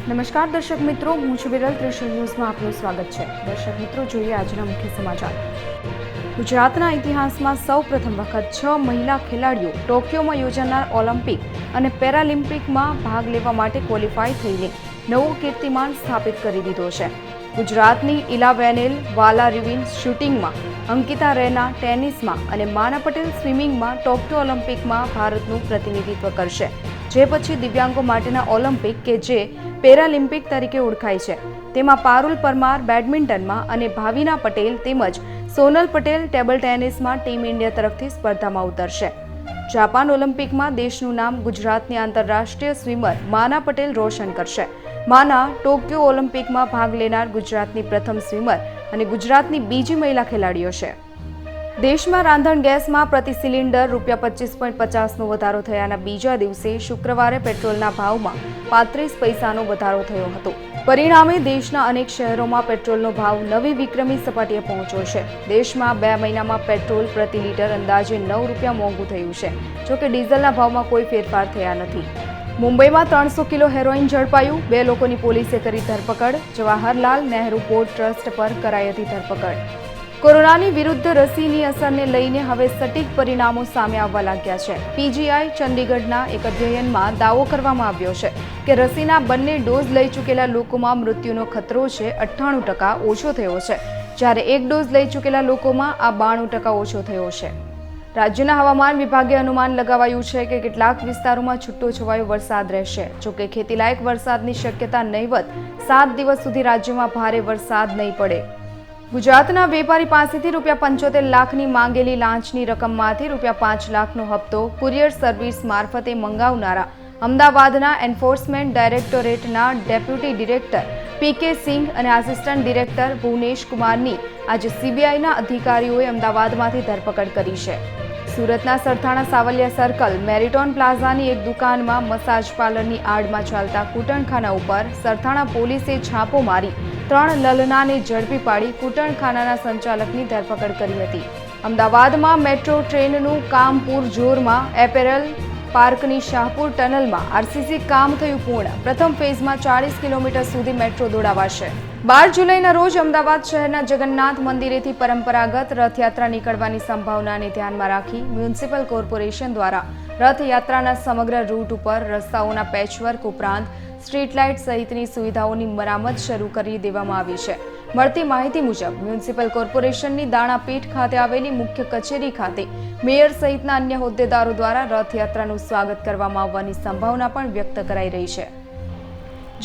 નમસ્કાર દર્શક મિત્રો, હું છું વિરલ. ત્રિશુલ ન્યૂઝમાં આપનું સ્વાગત છે. દર્શક મિત્રો, જોઈએ આજના મુખ્ય સમાચાર. ગુજરાતના ઇતિહાસમાં સૌ પ્રથમ વખત 6 મહિલા ખેલાડીઓ ટોક્યોમાં યોજાનાર ઓલિમ્પિક અને પેરાલિમ્પિકમાં ભાગ લેવા માટે ક્વોલિફાય થઈને નવો કીર્તિમાન સ્થાપિત કરી દીધો છે. ગુજરાતની ઇલા વેનેલ વાલા રિવિન શૂટિંગમાં, અંકિતા રૈના ટેનિસમાં અને માના પટેલ સ્વિમિંગમાં ટોક્યો ઓલિમ્પિકમાં ભારતનું પ્રતિનિધિત્વ કરશે. જે પછી દિવ્યાંગો માટેના ઓલિમ્પિક કે જે પેરાલિમ્પિક તરીકે ઓળખાય છે, તેમાં પારુલ પરમાર બેડમિન્ટનમાં અને ભાવિના પટેલ તેમજ સોનલ પટેલ ટેબલ ટેનિસમાં ટીમ ઇન્ડિયા તરફથી સ્પર્ધામાં ઉતરશે. જાપાન ઓલિમ્પિકમાં દેશનું નામ ગુજરાતની આંતરરાષ્ટ્રીય સ્વિમર માના પટેલ રોશન કરશે. માના ટોક્યો ઓલિમ્પિકમાં ભાગ લેનાર ગુજરાતની પ્રથમ સ્વિમર અને ગુજરાતની બીજી મહિલા ખેલાડીઓ છે. દેશમાં રાંધણ ગેસમાં પ્રતિ સિલિન્ડર ₹25.50નો વધારો થયાના બીજા દિવસે શુક્રવારે પેટ્રોલના ભાવમાં 35 પૈસાનો વધારો થયો હતો. પરિણામે દેશના અનેક શહેરોમાં પેટ્રોલનો ભાવ નવી વિક્રમી સપાટીએ પહોંચ્યો છે. દેશમાં 2 મહિનામાં પેટ્રોલ પ્રતિ લીટર અંદાજે ₹9 મોંઘું થયું છે. જોકે ડીઝલના ભાવમાં કોઈ ફેરફાર થયા નથી. મુંબઈમાં 300 કિલો હેરોઇન ઝડપાયું. 2 લોકોની પોલીસે કરી ધરપકડ. જવાહરલાલ નહેરુ પોર્ટ ટ્રસ્ટ પર કરાઈ હતી ધરપકડ. કોરોનાની વિરુદ્ધ રસીની અસરને લઈને હવે સટીક પરિણામો સામે આવવા લાગ્યા છે. પીજીઆઈ ચંડીગઢના એક અધ્યયનમાં દાવો કરવામાં આવ્યો છે કે રસીના બંને ડોઝ લઈ ચૂકેલા લોકોમાં મૃત્યુનો ખતરો છે 98% ઓછો થયો છે, જ્યારે એક ડોઝ લઈ ચૂકેલા લોકોમાં આ 92% ઓછો થયો છે. રાજ્યના હવામાન વિભાગે અનુમાન લગાવાયું છે કે કેટલાક વિસ્તારોમાં છૂટો છવાયો વરસાદ રહેશે. જોકે ખેતીલાયક વરસાદની શક્યતા નહીવત. 7 દિવસ સુધી રાજ્યમાં ભારે વરસાદ નહીં પડે. ગુજરાતના વેપારી પાસેથી ₹75 લાખની માંગેલી લાંચની રકમમાંથી ₹5 લાખનો હપ્તો કુરિયર સર્વિસ મારફતે મંગાવનારા અમદાવાદના એન્ફોર્સમેન્ટ ડાયરેક્ટોરેટના ડેપ્યુટી ડિરેક્ટર પીકે સિંઘ અને આસિસ્ટન્ટ ડિરેક્ટર ભુવનેશ કુમારની આજે સીબીઆઈના અધિકારીઓએ અમદાવાદમાંથી ધરપકડ કરી છે. સુરતના સરથાણા સાવલિયા સર્કલ મેરિટોન પ્લાઝાની એક દુકાનમાં મસાજ પાર્લરની આડમાં ચાલતા કૂટણખાના ઉપર સરથાણા પોલીસે છાપો મારી 3 લલનાને ઝડપી પાડી કૂટણખાનાના સંચાલકની ધરપકડ કરી હતી. અમદાવાદમાં મેટ્રો ટ્રેનનું કામ પૂરજોરમાં. એપેરલ પાર્કની શાહપુર ટનલમાં આરસીસી કામ થયું પૂર્ણ. પ્રથમ ફેઝમાં 40 કિલોમીટર સુધી મેટ્રો દોડાવાશે. 12 જુલાઈના રોજ અમદાવાદ શહેરના જગન્નાથ મંદિરેથી પરંપરાગત રથયાત્રા નીકળવાની સંભાવનાને ધ્યાનમાં રાખી મ્યુનિસિપલ કોર્પોરેશન દ્વારા રથયાત્રાના સમગ્ર રૂટ ઉપર રસ્તાઓના પેચવર્ક ઉપરાંત સ્ટ્રીટ લાઇટ સહિતની સુવિધાઓની મરામત શરૂ કરી દેવામાં આવી છે. મળતી માહિતી મુજબ મ્યુનિસિપલ કોર્પોરેશનની દાણાપીઠ ખાતે આવેલી મુખ્ય કચેરી ખાતે મેયર સહિતના અન્ય હોદ્દેદારો દ્વારા રથયાત્રાનું સ્વાગત કરવામાં આવવાની સંભાવના પણ વ્યક્ત કરાઈ રહી છે.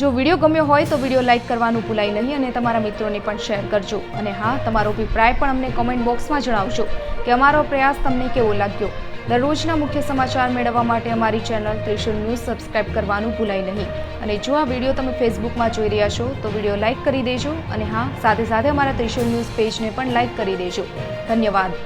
જો વિડીયો ગમ્યો હોય તો વિડીયો લાઇક કરવાનું ભૂલાય નહીં અને તમારા મિત્રોને પણ શેર કરજો. અને હા, તમારો અભિપ્રાય પણ અમને કોમેન્ટ બોક્સમાં જણાવજો કે અમારો પ્રયાસ તમને કેવો લાગ્યો. દરરોજના મુખ્ય સમાચાર મેળવવા માટે અમારી ચેનલ ત્રિશુલ ન્યૂઝ સબસ્ક્રાઇબ કરવાનું ભૂલાય નહીં. અને જો આ વિડીયો તમે ફેસબુકમાં જોઈ રહ્યા છો તો વિડીયો લાઇક કરી દેજો. અને હા, સાથે સાથે અમારા ત્રિશુલ ન્યૂઝ પેજને પણ લાઇક કરી દેજો. ધન્યવાદ.